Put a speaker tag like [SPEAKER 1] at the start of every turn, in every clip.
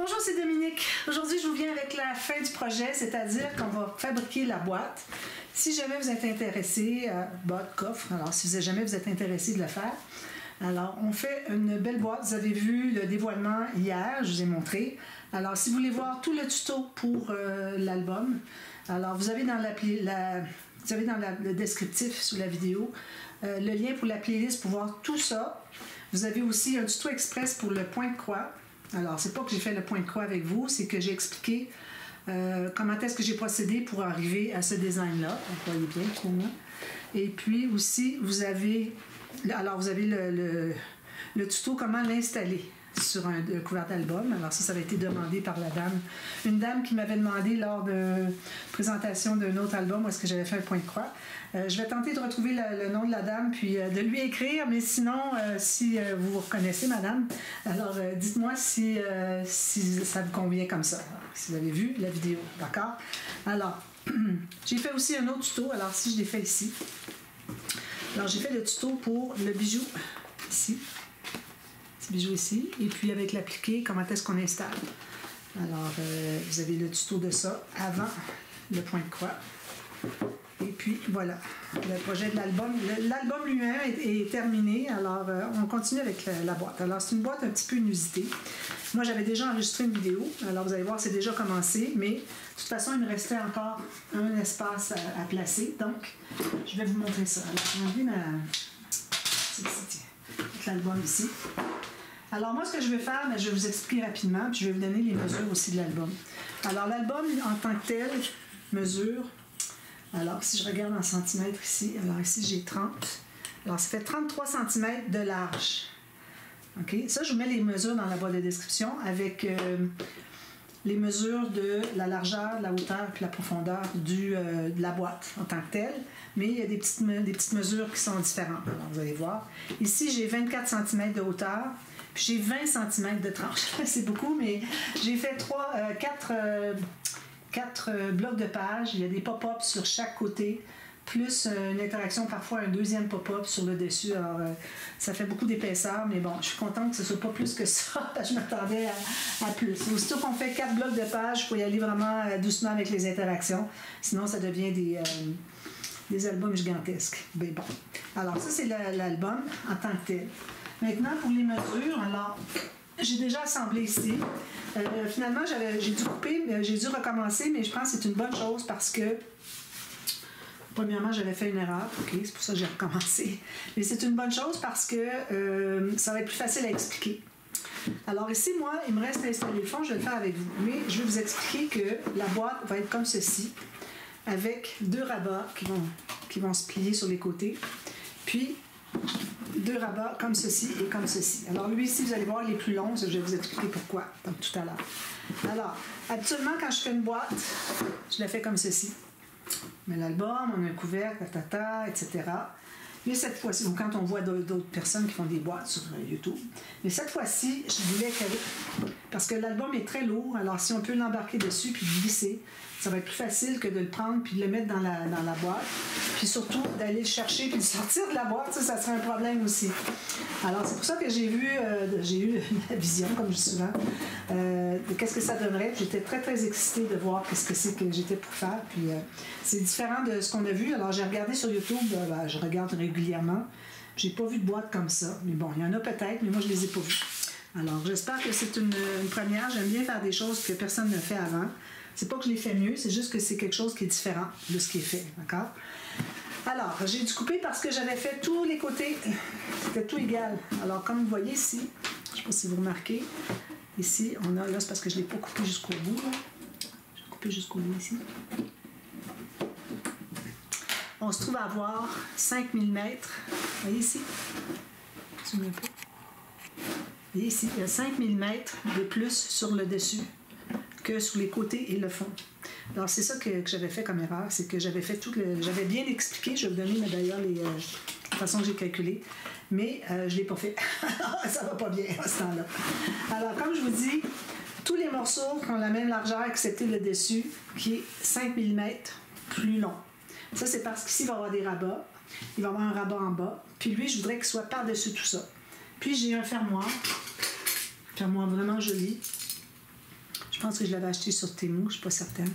[SPEAKER 1] Bonjour, c'est Dominique. Aujourd'hui, je vous viens avec la fin du projet, c'est-à-dire qu'on va fabriquer la boîte. Si jamais vous êtes intéressé, boîte, coffre, alors si jamais vous êtes intéressé de le faire, alors on fait une belle boîte. Vous avez vu le dévoilement hier, je vous ai montré. Alors si vous voulez voir tout le tuto pour l'album, alors vous avez dans le descriptif sous la vidéo le lien pour la playlist pour voir tout ça. Vous avez aussi un tuto express pour le point de croix. Alors, c'est pas que j'ai fait le point de croix avec vous, c'est que j'ai expliqué comment est-ce que j'ai procédé pour arriver à ce design-là. Vous voyez bien, finalement. Et puis aussi, vous avez le tuto comment l'installer sur un couvert d'album. Alors ça avait été demandé par la dame. Une dame qui m'avait demandé lors de présentation d'un autre album où est-ce que j'avais fait un point de croix. Je vais tenter de retrouver le nom de la dame puis de lui écrire, mais sinon, si vous vous reconnaissez, madame, alors dites-moi si ça vous convient comme ça. Alors, si vous avez vu la vidéo, d'accord? Alors, j'ai fait aussi un autre tuto, alors si je l'ai fait ici. Alors, j'ai fait le tuto pour le bijou, ici. Ce bijou ici, et puis avec l'appliqué, comment est-ce qu'on installe. Alors, vous avez le tuto de ça avant le point de croix. Et puis, voilà, le projet de l'album. L'album lui-même est terminé, alors on continue avec la boîte. Alors, c'est une boîte un petit peu inusitée. Moi, j'avais déjà enregistré une vidéo, alors vous allez voir, c'est déjà commencé, mais de toute façon, il me restait encore un espace à placer, donc je vais vous montrer ça. Alors, j'ai enlevé l'album ici. Alors, moi, ce que je vais faire, je vais vous expliquer rapidement, puis je vais vous donner les mesures aussi de l'album. Alors, l'album, en tant que tel, mesure... Alors, si je regarde en centimètres ici, alors ici, j'ai 30. Alors, ça fait 33 cm de large. OK? Ça, je vous mets les mesures dans la boîte de description avec les mesures de la largeur, de la hauteur et la profondeur de la boîte en tant que telle. Mais il y a des petites mesures qui sont différentes. Alors, vous allez voir. Ici, j'ai 24 cm de hauteur. Puis j'ai 20 cm de tranche. C'est beaucoup, mais j'ai fait 4 blocs de pages. Il y a des pop-ups sur chaque côté, plus une interaction, parfois un deuxième pop-up sur le dessus. Alors, ça fait beaucoup d'épaisseur, mais bon, je suis contente que ce soit pas plus que ça. Je m'attendais à plus. Aussitôt qu'on fait 4 blocs de pages, il faut y aller vraiment doucement avec les interactions. Sinon, ça devient des albums gigantesques. Mais bon. Alors, ça, c'est l'album en tant que tel. Maintenant, pour les mesures, alors, j'ai déjà assemblé ici. Finalement, j'ai dû couper, j'ai dû recommencer, mais je pense que c'est une bonne chose parce que, premièrement, j'avais fait une erreur. OK, c'est pour ça que j'ai recommencé. Mais c'est une bonne chose parce que ça va être plus facile à expliquer. Alors ici, moi, il me reste à installer le fond, je vais le faire avec vous. Mais je vais vous expliquer que la boîte va être comme ceci, avec 2 rabats qui vont se plier sur les côtés. Puis, 2 rabats comme ceci et comme ceci. Alors lui ici, vous allez voir, il est plus long, je vais vous expliquer pourquoi, comme tout à l'heure. Alors, habituellement, quand je fais une boîte, je la fais comme ceci. Mais l'album, on a un couvercle, etc. Mais cette fois-ci, donc quand on voit d'autres personnes qui font des boîtes sur YouTube, mais cette fois-ci, je voulais parce que l'album est très lourd, alors si on peut l'embarquer dessus puis glisser, ça va être plus facile que de le prendre puis de le mettre dans la boîte. Puis surtout, d'aller le chercher puis de sortir de la boîte, ça serait un problème aussi. Alors, c'est pour ça que j'ai eu la vision, comme je dis souvent, de qu'est-ce que ça donnerait. J'étais très, très excitée de voir qu'est-ce que c'est que j'étais pour faire. Puis, c'est différent de ce qu'on a vu. Alors, j'ai regardé sur YouTube, je regarde régulièrement. J'ai pas vu de boîte comme ça. Mais bon, il y en a peut-être, mais moi, je les ai pas vues. Alors, j'espère que c'est une première. J'aime bien faire des choses que personne ne fait avant. C'est pas que je l'ai fait mieux, c'est juste que c'est quelque chose qui est différent de ce qui est fait, d'accord? Alors, j'ai dû couper parce que j'avais fait tous les côtés, c'était tout égal. Alors, comme vous voyez ici, je sais pas si vous remarquez, ici, on a, là, c'est parce que je l'ai pas coupé jusqu'au bout, là. Je vais couper jusqu'au bout ici. On se trouve à avoir 5 mm, vous voyez ici? Vous voyez ici, il y a 5 mm de plus sur le dessus que sur les côtés et le fond. Alors, c'est ça que j'avais fait comme erreur, c'est que j'avais fait j'avais bien expliqué, je vais vous donner d'ailleurs la façon que j'ai calculé, mais je ne l'ai pas fait. Ça va pas bien à ce temps-là. Alors, comme je vous dis, tous les morceaux qui ont la même largeur, excepté le dessus, qui est 5 mm plus long. Ça, c'est parce qu'ici, il va y avoir des rabats. Il va y avoir un rabat en bas. Puis lui, je voudrais qu'il soit par-dessus tout ça. Puis, j'ai un fermoir vraiment joli. pense que je l'avais acheté sur Temu, je ne suis pas certaine.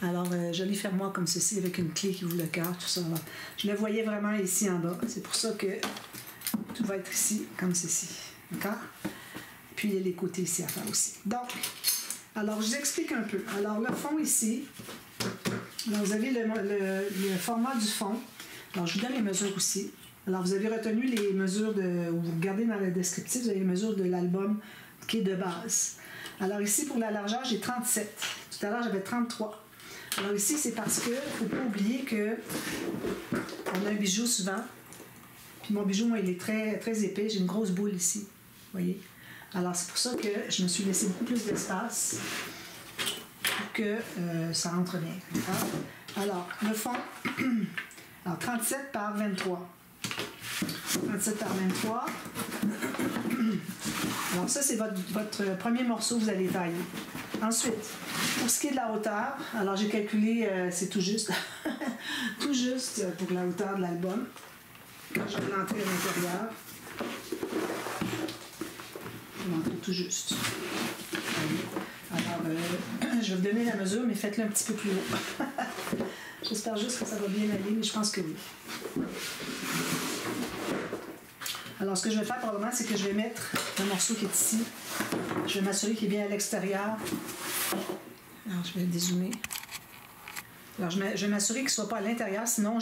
[SPEAKER 1] Alors, joli fermoir comme ceci, avec une clé qui ouvre le cœur, tout ça. Alors, je le voyais vraiment ici en bas. C'est pour ça que tout va être ici, comme ceci. D'accord? Puis, il y a les côtés ici à faire aussi. Donc, alors, je vous explique un peu. Alors, le fond ici, alors, vous avez le format du fond. Alors, je vous donne les mesures aussi. Alors, vous avez retenu les mesures vous regardez dans le descriptif, vous avez les mesures de l'album qui est de base. Alors, ici, pour la largeur, j'ai 37. Tout à l'heure, j'avais 33. Alors, ici, c'est parce que, il ne faut pas oublier que on a un bijou souvent. Puis, mon bijou, moi, il est très, très épais. J'ai une grosse boule ici. Vous voyez? Alors, c'est pour ça que je me suis laissé beaucoup plus d'espace pour que ça rentre bien. D'accord? Alors, le fond, alors 37 par 23. 37 par 23. Alors, ça, c'est votre premier morceau que vous allez tailler. Ensuite, pour ce qui est de la hauteur, alors j'ai calculé, c'est tout juste, tout juste pour la hauteur de l'album. Quand je vais l'entrer à l'intérieur, je vais l'entrer tout juste. Alors, je vais vous donner la mesure, mais faites-le un petit peu plus haut. J'espère juste que ça va bien aller, mais je pense que oui. Alors, ce que je vais faire probablement, c'est que je vais mettre le morceau qui est ici. Je vais m'assurer qu'il est bien à l'extérieur. Alors, je vais le dézoomer. Alors, je vais m'assurer qu'il ne soit pas à l'intérieur, sinon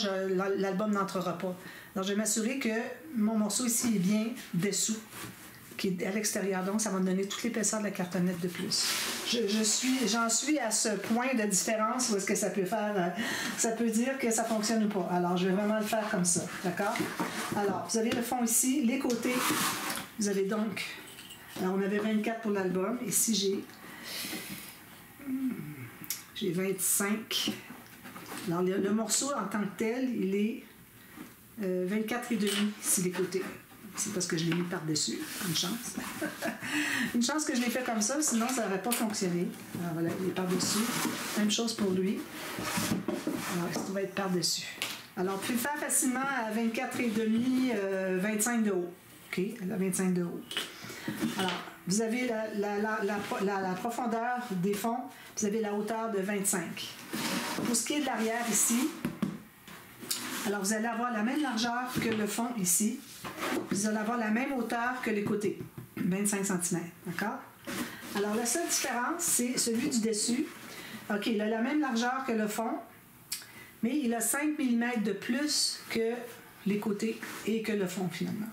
[SPEAKER 1] l'album n'entrera pas. Alors, je vais m'assurer que mon morceau ici est bien dessous, qui est à l'extérieur. Donc, ça va me donner toute l'épaisseur de la cartonnette de plus. J'en suis à ce point de différence où est-ce que ça peut faire, ça peut dire que ça fonctionne ou pas. Alors, je vais vraiment le faire comme ça, d'accord? Alors, vous avez le fond ici, les côtés, vous avez donc, alors on avait 24 pour l'album, ici j'ai 25. Alors, le morceau en tant que tel, il est 24,5 ici, les côtés. C'est parce que je l'ai mis par-dessus. Une chance. Une chance que je l'ai fait comme ça, sinon ça n'aurait pas fonctionné. Alors voilà, il est par-dessus. Même chose pour lui. Alors, ça va être par-dessus. Alors, on peut le faire facilement à 24,5, 25 de haut. OK? À 25 de haut. Alors, vous avez la profondeur des fonds, vous avez la hauteur de 25. Pour ce qui est de l'arrière ici, alors vous allez avoir la même largeur que le fond ici. Vous allez avoir la même hauteur que les côtés, 25 cm. D'accord? Alors, la seule différence, c'est celui du dessus. OK, il a la même largeur que le fond, mais il a 5 mm de plus que les côtés et que le fond, finalement.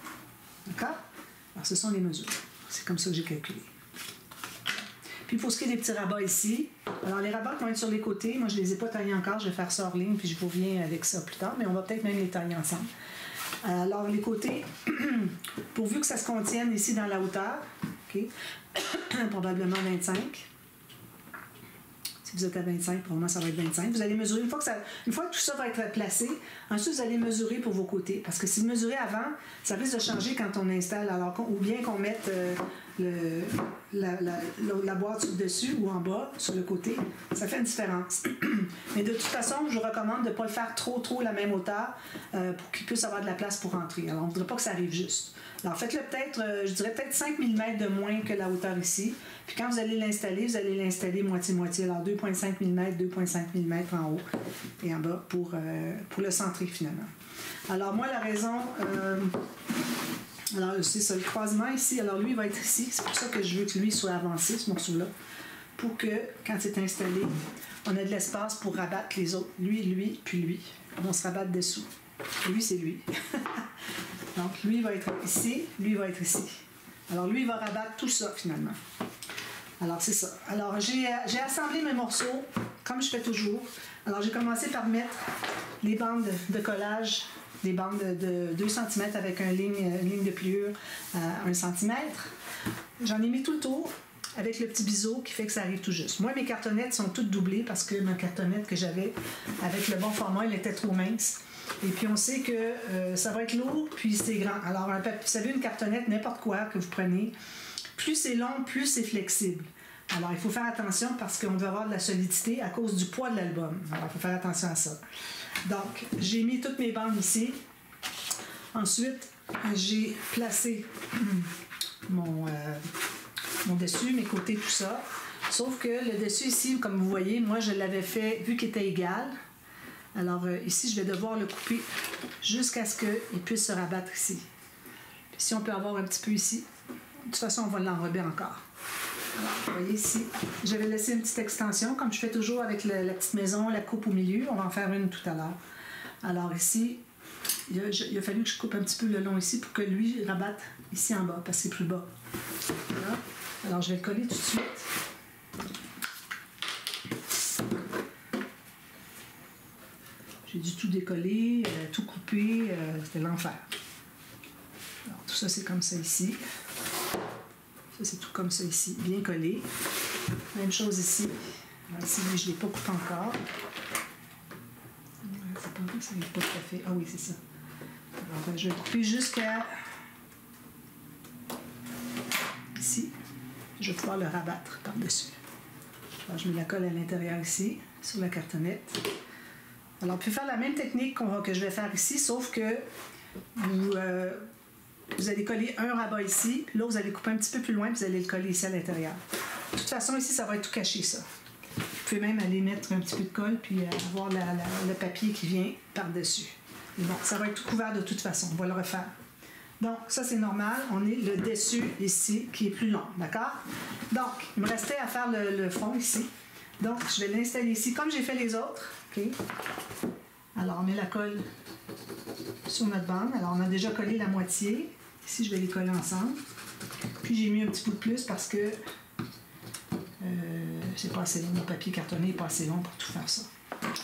[SPEAKER 1] D'accord? Alors, ce sont les mesures. C'est comme ça que j'ai calculé. Puis, pour ce qui est des petits rabats ici, alors les rabats qui vont être sur les côtés, moi, je ne les ai pas taillés encore. Je vais faire ça hors ligne, puis je vous reviens avec ça plus tard, mais on va peut-être même les tailler ensemble. Alors, les côtés, pourvu que ça se contienne ici dans la hauteur, OK, probablement 25. Si vous êtes à 25, probablement ça va être 25. Vous allez mesurer, une fois que tout ça va être placé, ensuite vous allez mesurer pour vos côtés. Parce que si vous mesurez avant, ça risque de changer quand on installe, ou bien qu'on mette la boîte sur le dessus ou en bas, sur le côté. Ça fait une différence. Mais de toute façon, je vous recommande de ne pas le faire trop la même hauteur pour qu'il puisse avoir de la place pour rentrer. Alors, on ne voudrait pas que ça arrive juste. Alors, faites-le peut-être, je dirais peut-être 5 mm de moins que la hauteur ici. Puis quand vous allez l'installer moitié-moitié. Alors, 2,5 mm, 2,5 mm en haut et en bas pour le centrer finalement. Alors, moi, la raison... alors, c'est ça, le croisement ici. Alors, lui, il va être ici. C'est pour ça que je veux que lui soit avancé, ce morceau-là. Pour que, quand c'est installé, on ait de l'espace pour rabattre les autres. Lui, puis lui. On se rabatte dessous. Lui, c'est lui. Donc, lui, il va être ici. Lui, il va être ici. Alors, lui, il va rabattre tout ça, finalement. Alors, c'est ça. Alors, j'ai assemblé mes morceaux, comme je fais toujours. Alors, j'ai commencé par mettre les bandes de collage, des bandes de 2 cm avec une ligne de pliure à 1 cm. J'en ai mis tout le tour avec le petit biseau qui fait que ça arrive tout juste. Moi, mes cartonnettes sont toutes doublées parce que ma cartonnette que j'avais avec le bon format, elle était trop mince. Et puis, on sait que ça va être lourd, puis c'est grand. Alors, vous savez, une cartonnette, n'importe quoi que vous prenez, plus c'est long, plus c'est flexible. Alors, il faut faire attention parce qu'on veut avoir de la solidité à cause du poids de l'album. Alors, il faut faire attention à ça. Donc, j'ai mis toutes mes bandes ici. Ensuite, j'ai placé mon dessus, mes côtés, tout ça. Sauf que le dessus ici, comme vous voyez, moi je l'avais fait vu qu'il était égal. Alors ici, je vais devoir le couper jusqu'à ce qu'il puisse se rabattre ici. Puis si on peut avoir un petit peu ici, de toute façon, on va l'enrober encore. Alors, vous voyez ici, je vais laisser une petite extension, comme je fais toujours avec la petite maison, la coupe au milieu. On va en faire une tout à l'heure. Alors ici, il a fallu que je coupe un petit peu le long ici pour que lui rabatte ici en bas, parce que c'est plus bas. Voilà. Alors, je vais le coller tout de suite. J'ai dû tout décoller, tout couper, c'était l'enfer. Alors, tout ça, c'est comme ça ici. Ça, c'est tout comme ça ici, bien collé. Même chose ici. Alors, ici, je ne l'ai pas coupé encore. Ça n'est pas tout à fait. Ah oui, c'est ça. Alors, je vais couper jusqu'à ici. Je vais pouvoir le rabattre par-dessus. Alors, je mets la colle à l'intérieur ici, sur la cartonnette. Alors, on peut faire la même technique que je vais faire ici, sauf que vous allez coller un rabat ici, puis là, vous allez couper un petit peu plus loin, puis vous allez le coller ici à l'intérieur. De toute façon, ici, ça va être tout caché, ça. Vous pouvez même aller mettre un petit peu de colle, puis avoir le papier qui vient par-dessus. Bon, ça va être tout couvert de toute façon. On va le refaire. Donc, ça, c'est normal. On est le dessus ici, qui est plus long, d'accord? Donc, il me restait à faire le fond ici. Donc, je vais l'installer ici, comme j'ai fait les autres. OK? Alors, on met la colle sur notre bande. Alors, on a déjà collé la moitié. Ici, je vais les coller ensemble. Puis, j'ai mis un petit peu de plus parce que c'est pas assez long. Mon papier cartonné n'est pas assez long pour tout faire ça.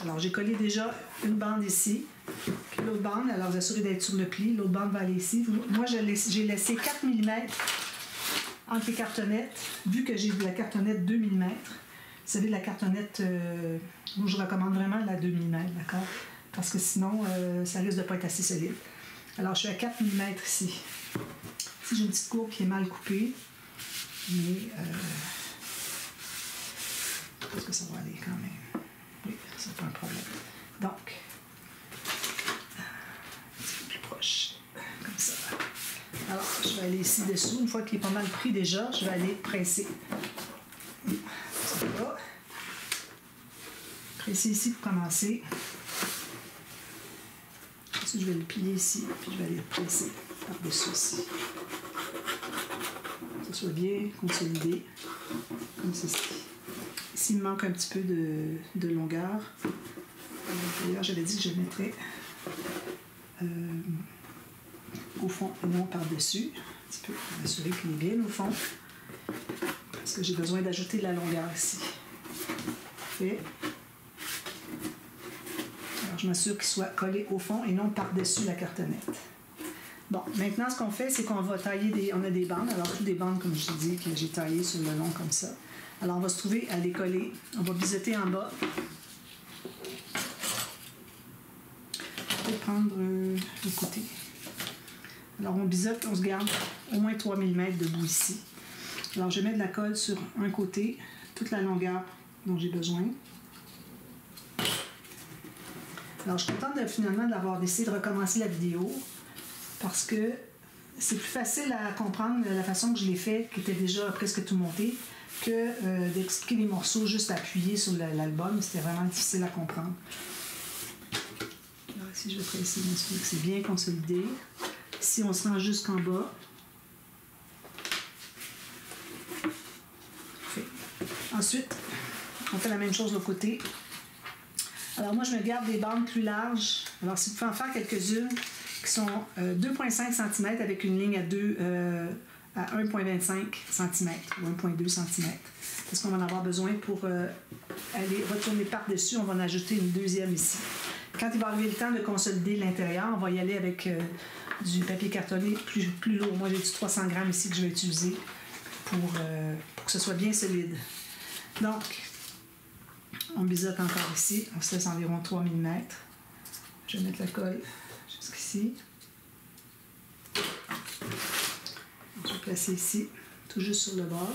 [SPEAKER 1] Alors, j'ai collé déjà une bande ici. Puis l'autre bande, alors vous assurez d'être sur le pli. L'autre bande va aller ici. Moi, j'ai laissé 4 mm entre les cartonnettes, vu que j'ai de la cartonnette 2 mm. Vous savez, la cartonnette, moi, je recommande vraiment la 2 mm, d'accord? Parce que sinon, ça risque de ne pas être assez solide. Alors, je suis à 4 mm ici. Ici, j'ai une petite courbe qui est mal coupée, mais je pense que ça va aller quand même. Oui, c'est pas un problème. Donc, un petit peu plus proche, comme ça. Alors, je vais aller ici dessous. Une fois qu'il est pas mal pris déjà, je vais aller presser. Ça va. Presser ici pour commencer. Ensuite, je vais le plier ici, puis je vais aller le presser par-dessus ici. Que ça soit bien consolidé, comme ceci. Ici, il me manque un petit peu de longueur. D'ailleurs, j'avais dit que je le mettrais au fond et non par-dessus. Un petit peu pour m'assurer qu'il est bien au fond. Parce que j'ai besoin d'ajouter de la longueur ici. Parfait. Alors, je m'assure qu'il soit collé au fond et non par-dessus la cartonnette. Bon, maintenant, ce qu'on fait, c'est qu'on va tailler on a des bandes. Alors, toutes des bandes, comme je dis, que j'ai taillées sur le long comme ça. Alors, on va se trouver à les coller. On va biseauter en bas. Je vais prendre le côté. Alors, on biseaute, on se garde au moins 3 mm de bout ici. Alors, je mets de la colle sur un côté, toute la longueur dont j'ai besoin. Alors, je suis contente finalement d'avoir décidé de recommencer la vidéo parce que c'est plus facile à comprendre la façon que je l'ai fait, qui était déjà presque tout monté, que d'expliquer les morceaux juste appuyés sur l'album. C'était vraiment difficile à comprendre. Alors ici, je vais presser, m'assurer que c'est bien consolidé. Ici, on se rend jusqu'en bas. Parfait. Ensuite, on fait la même chose de l'autre côté. Alors moi, je me garde des bandes plus larges. Alors, si vous pouvez en faire quelques-unes qui sont 2,5 cm avec une ligne à 1,25 cm ou 1,2 cm. Parce qu'on va en avoir besoin pour aller retourner par-dessus. On va en ajouter une deuxième ici. Quand il va arriver le temps de consolider l'intérieur, on va y aller avec du papier cartonné plus lourd. Moi, j'ai du 300 grammes ici que je vais utiliser pour que ce soit bien solide. Donc, on biseaute encore ici. On se laisse environ 3 mm. Je vais mettre la colle jusqu'ici. Je vais placer ici, tout juste sur le bord.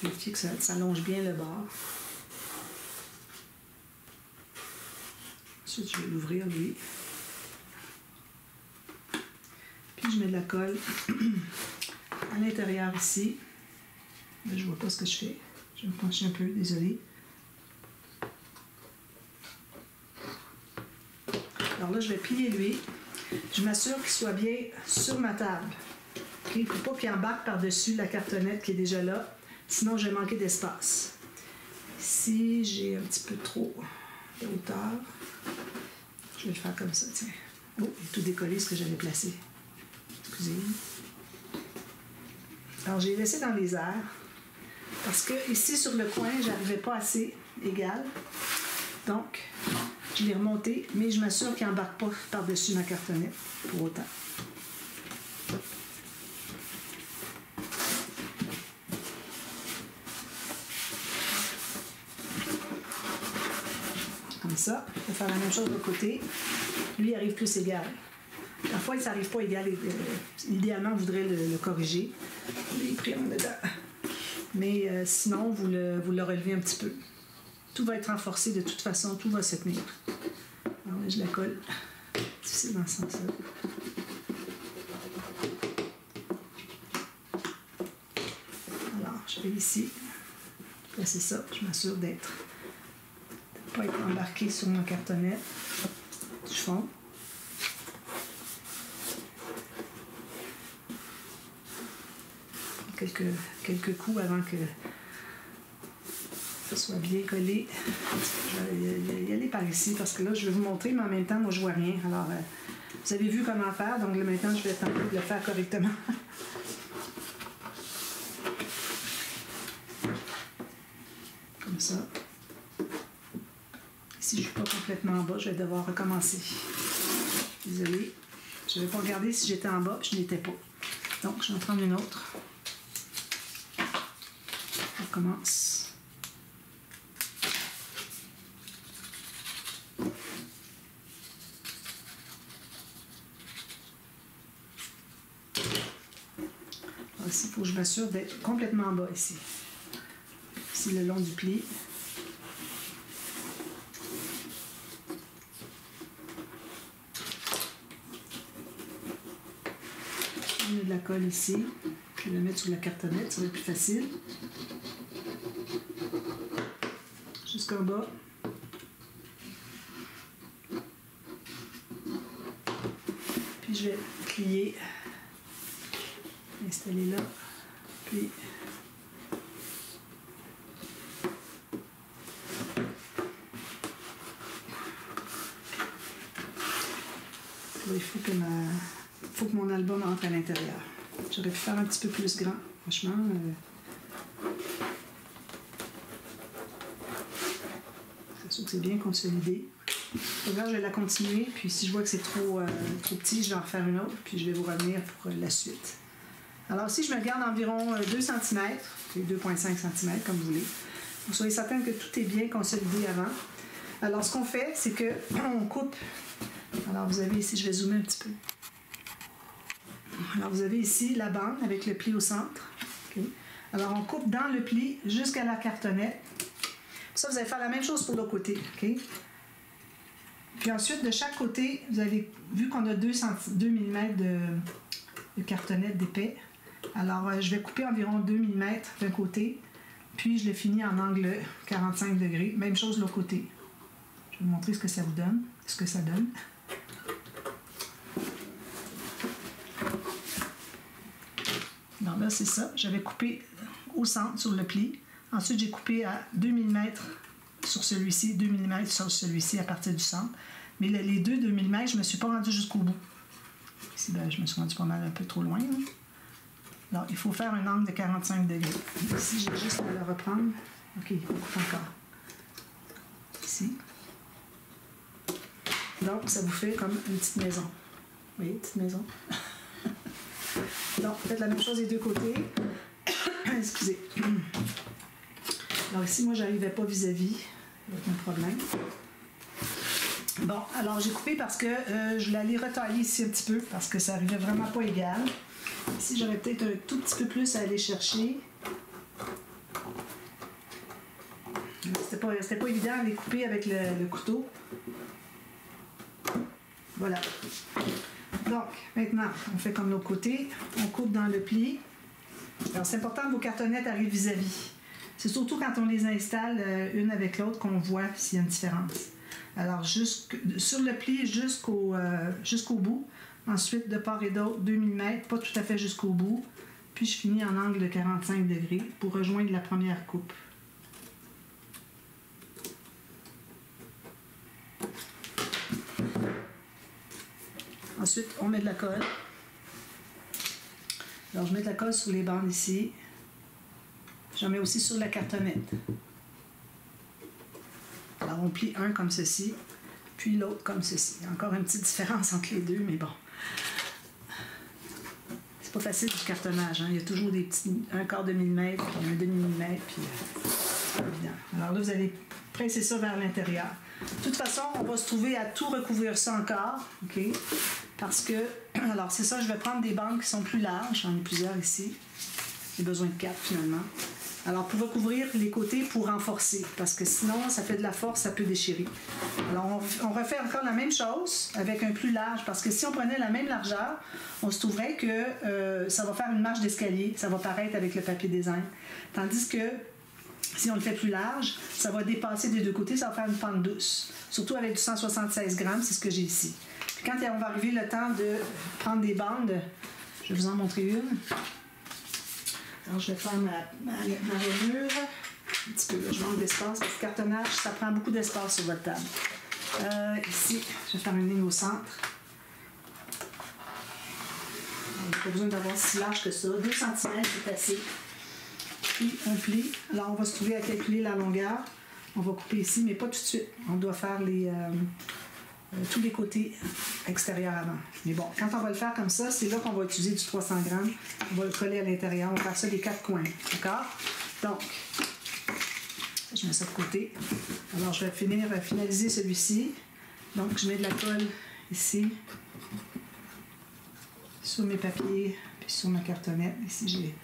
[SPEAKER 1] Vérifier que ça longe bien le bord. Ensuite, je vais l'ouvrir, lui. Puis, je mets de la colle à l'intérieur ici. Là, je ne vois pas ce que je fais. Je vais me pencher un peu, désolée. Alors là, je vais plier lui. Je m'assure qu'il soit bien sur ma table. Okay? Il ne faut pas qu'il embarque par-dessus la cartonnette qui est déjà là. Sinon, je vais manquer d'espace. Ici, j'ai un petit peu trop de hauteur. Je vais le faire comme ça, tiens. Oh, il est tout décollé ce que j'avais placé. Excusez. Alors, j'ai laissé dans les airs. Parce que ici, sur le coin, je n'arrivais pas assez égal. Donc, je l'ai remonté, mais je m'assure qu'il n'embarque pas par-dessus ma cartonnette pour autant. Comme ça, je vais faire la même chose de l'autre côté. Lui, il arrive plus égal. Parfois, il n'arrive pas égal. Idéalement, on voudrait le corriger. Il est pris en dedans. Mais sinon, vous le relevez un petit peu. Tout va être renforcé de toute façon, tout va se tenir. Alors là, je la colle. Difficile dans ce sens-là. Alors, je vais ici. Placer ça. Je m'assure de ne pas être embarqué sur mon cartonnet du fond. Quelques coups avant que ça soit bien collé. Je vais y aller par ici parce que là, je vais vous montrer, mais en même temps, moi, je vois rien. Alors, vous avez vu comment faire, donc là, maintenant, je vais tenter de le faire correctement. Comme ça. Si je ne suis pas complètement en bas, je vais devoir recommencer. Désolée. Je n'avais pas regardé si j'étais en bas, je n'étais pas. Donc, je vais en prendre une autre. On commence. Alors ici, il faut que je m'assure d'être complètement en bas ici. Ici, le long du pli. Je mets de la colle ici. Je vais la mettre sur la cartonnette, ça va être plus facile. Jusqu'en bas. Puis je vais plier, installer là, puis là, il faut que mon album rentre à l'intérieur. J'aurais pu faire un petit peu plus grand, franchement. C'est sûr que c'est bien consolidé. Donc là, je vais la continuer, puis si je vois que c'est trop petit, je vais en refaire une autre, puis je vais vous revenir pour la suite. Alors ici, je me garde environ 2 cm, 2,5 cm, comme vous voulez. Vous soyez certain que tout est bien consolidé avant. Alors, ce qu'on fait, c'est qu'on coupe. Alors, vous avez ici, je vais zoomer un petit peu. Alors, vous avez ici la bande avec le pli au centre. Okay. Alors, on coupe dans le pli jusqu'à la cartonnette. Ça, vous allez faire la même chose pour l'autre côté. Okay? Puis ensuite, de chaque côté, vous avez vu qu'on a 2 mm de cartonnette d'épais. Alors, je vais couper environ 2 mm d'un côté, puis je le finis en angle 45 degrés. Même chose de l'autre côté. Je vais vous montrer ce que ça vous donne, ce que ça donne. Donc là, c'est ça. J'avais coupé au centre sur le pli. Ensuite, j'ai coupé à 2 mm sur celui-ci, 2 mm sur celui-ci à partir du centre. Mais les 2 mm, je ne me suis pas rendue jusqu'au bout. Ici, ben, je me suis rendue pas mal un peu trop loin. Hein. Alors, il faut faire un angle de 45 degrés. Ici, j'ai juste à le reprendre. OK, il faut couper encore. Ici. Donc, ça vous fait comme une petite maison. Vous voyez, petite maison. Donc, faites la même chose des deux côtés. Excusez. Alors ici, moi, je n'arrivais pas vis-à-vis. Aucun problème. Bon, alors j'ai coupé parce que je l'allais retailler ici un petit peu parce que ça n'arrivait vraiment pas égal. Ici, j'aurais peut-être un tout petit peu plus à aller chercher. C'était pas évident à les couper avec le couteau. Voilà. Donc, maintenant, on fait comme l'autre côté. On coupe dans le pli. Alors, c'est important que vos cartonnettes arrivent vis-à-vis. C'est surtout quand on les installe une avec l'autre qu'on voit s'il y a une différence. Alors, sur le pli jusqu'au bout. Ensuite, de part et d'autre, 2 mm, pas tout à fait jusqu'au bout. Puis, je finis en angle de 45 degrés pour rejoindre la première coupe. Ensuite, on met de la colle. Alors, je mets de la colle sur les bandes ici. J'en mets aussi sur la cartonnette. Alors, on plie un comme ceci, puis l'autre comme ceci. Il y a encore une petite différence entre les deux, mais bon. C'est pas facile du cartonnage, hein? Il y a toujours des petits, un quart de millimètre, puis un demi-millimètre, puis c'est pas évident. Alors là, vous allez presser ça vers l'intérieur. De toute façon, on va se trouver à tout recouvrir ça encore, OK? Parce que, alors c'est ça, je vais prendre des bandes qui sont plus larges. J'en ai plusieurs ici. J'ai besoin de 4 finalement. Alors, pour recouvrir les côtés pour renforcer, parce que sinon, ça fait de la force, ça peut déchirer. Alors, on refait encore la même chose avec un plus large, parce que si on prenait la même largeur, on se trouverait que ça va faire une marche d'escalier, ça va paraître avec le papier design. Tandis que, si on le fait plus large, ça va dépasser des deux côtés, ça va faire une pente douce. Surtout avec du 176 grammes, c'est ce que j'ai ici. Puis quand on va arriver le temps de prendre des bandes, je vais vous en montrer une. Alors, je vais faire ma rainure. Un petit peu, là, je manque d'espace. Le cartonnage, ça prend beaucoup d'espace sur votre table. Ici, je vais faire une ligne au centre. Il n'y a pas besoin d'avoir si large que ça. 2 cm, c'est assez. Puis, on plie. Alors, on va se trouver à calculer la longueur. On va couper ici, mais pas tout de suite. On doit faire tous les côtés extérieurs avant. Mais bon, quand on va le faire comme ça, c'est là qu'on va utiliser du 300 grammes. On va le coller à l'intérieur. On va faire ça des 4 coins. D'accord? Donc, je mets ça de côté. Alors, je vais finaliser celui-ci. Donc, je mets de la colle ici, sur mes papiers, puis sur ma cartonnette. Ici,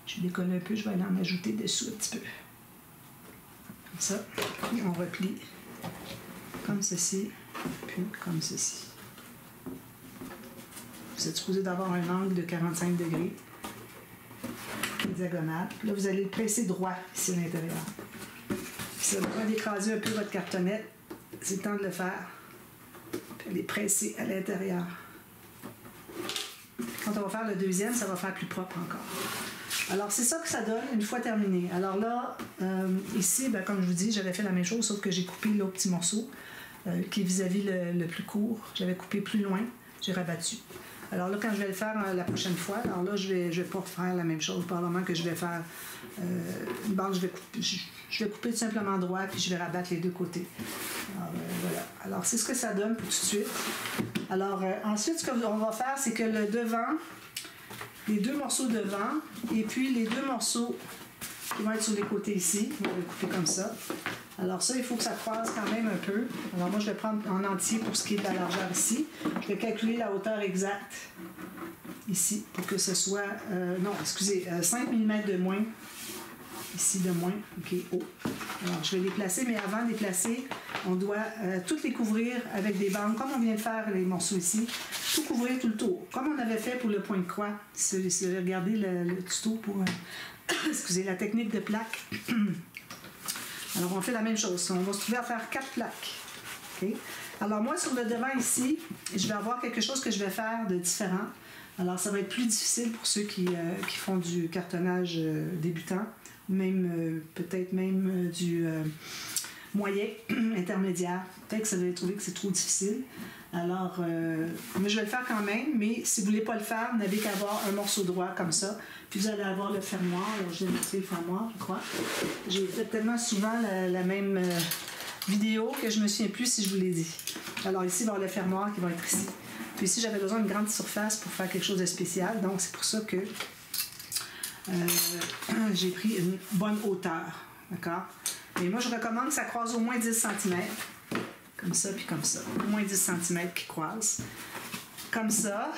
[SPEAKER 1] j'ai décollé un peu. Je vais aller en ajouter dessous un petit peu. Comme ça. Puis, on replie comme ceci. Puis comme ceci. Vous êtes supposé d'avoir un angle de 45 degrés, diagonale. Là, vous allez le presser droit ici à l'intérieur. Ça va d'écraser un peu votre cartonnette. C'est le temps de le faire. Puis les presser à l'intérieur. Quand on va faire le deuxième, ça va faire plus propre encore. Alors, c'est ça que ça donne une fois terminé. Alors là, ici, ben, comme je vous dis, j'avais fait la même chose, sauf que j'ai coupé l'autre petit morceau. Qui est vis-à-vis le plus court. J'avais coupé plus loin, j'ai rabattu. Alors là, quand je vais le faire la prochaine fois, alors là, je vais pas faire la même chose. Probablement que je vais faire une bande, je vais couper tout simplement droit, puis je vais rabattre les deux côtés. Alors, voilà. Alors, c'est ce que ça donne pour tout de suite. Alors, ensuite, ce qu'on va faire, c'est que le devant, les 2 morceaux devant, et puis les 2 morceaux qui vont être sur les côtés ici, on va les couper comme ça. Alors ça, il faut que ça croise quand même un peu. Alors moi, je vais prendre en entier pour ce qui est de la largeur ici. Je vais calculer la hauteur exacte ici pour que ce soit, 5 mm de moins. Ici de moins, OK, haut. Alors je vais les placer, mais avant de les placer, on doit toutes les couvrir avec des bandes, comme on vient de faire les morceaux ici. Tout couvrir tout le tour, comme on avait fait pour le point de croix. Si vous avez regardé le tuto pour la technique de plaque. Alors, on fait la même chose. On va se trouver à faire 4 plaques. Okay? Alors, moi, sur le devant ici, je vais avoir quelque chose que je vais faire de différent. Alors, ça va être plus difficile pour ceux qui font du cartonnage débutant, même peut-être même du moyen, intermédiaire. Peut-être que ça va trouver que c'est trop difficile. Alors, mais je vais le faire quand même, mais si vous ne voulez pas le faire, vous n'avez qu'à avoir un morceau droit comme ça. Puis vous allez avoir le fermoir. Alors, je vais montrer le fermoir, je crois. J'ai fait tellement souvent la même vidéo que je me souviens plus si je vous l'ai dit. Alors ici, il va y avoir le fermoir qui va être ici. Puis ici, j'avais besoin d'une grande surface pour faire quelque chose de spécial. Donc, c'est pour ça que j'ai pris une bonne hauteur. D'accord? Et moi, je recommande que ça croise au moins 10 cm. Comme ça, puis comme ça. Au moins 10 cm qui croisent. Comme ça.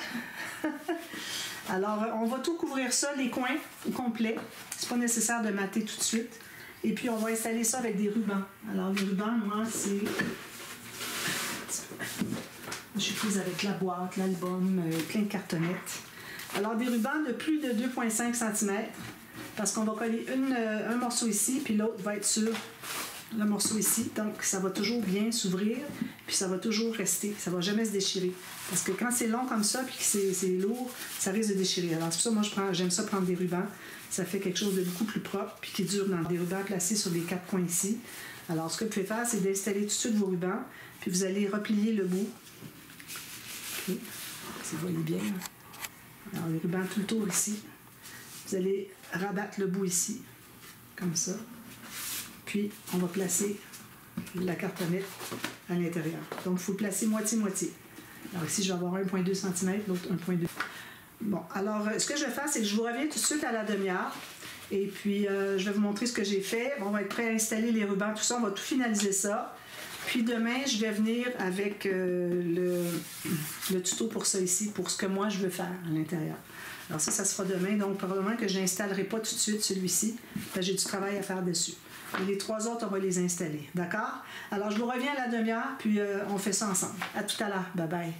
[SPEAKER 1] Alors, on va tout couvrir ça, les coins au complet. C'est pas nécessaire de mater tout de suite. Et puis, on va installer ça avec des rubans. Alors, les rubans, moi, c'est... Je suis prise avec la boîte, l'album, plein de cartonnettes. Alors, des rubans de plus de 2,5 cm, parce qu'on va coller un morceau ici, puis l'autre va être sur le morceau ici. Donc, ça va toujours bien s'ouvrir, puis ça va toujours rester. Ça ne va jamais se déchirer. Parce que quand c'est long comme ça, puis que c'est lourd, ça risque de déchirer. Alors, c'est pour ça, moi, j'aime ça prendre des rubans. Ça fait quelque chose de beaucoup plus propre, puis qui dure dans des rubans placés sur les 4 coins ici. Alors, ce que vous pouvez faire, c'est d'installer tout de suite vos rubans, puis vous allez replier le bout. OK. Si vous voyez bien. Alors, les rubans tout le tour ici. Vous allez rabattre le bout ici, comme ça. Puis, on va placer la cartonnette à l'intérieur. Donc, il faut placer moitié-moitié. Alors, ici, je vais avoir 1,2 cm, l'autre 1,2. Bon, alors, ce que je vais faire, c'est que je vous reviens tout de suite à la demi-heure. Et puis, je vais vous montrer ce que j'ai fait. On va être prêt à installer les rubans, tout ça. On va tout finaliser ça. Puis demain, je vais venir avec le tuto pour ça ici, pour ce que moi, je veux faire à l'intérieur. Alors ça se fera demain. Donc, probablement que je n'installerai pas tout de suite celui-ci. J'ai du travail à faire dessus. Et les 3 autres, on va les installer. D'accord? Alors, je vous reviens à la demi-heure, puis on fait ça ensemble. À tout à l'heure. Bye bye.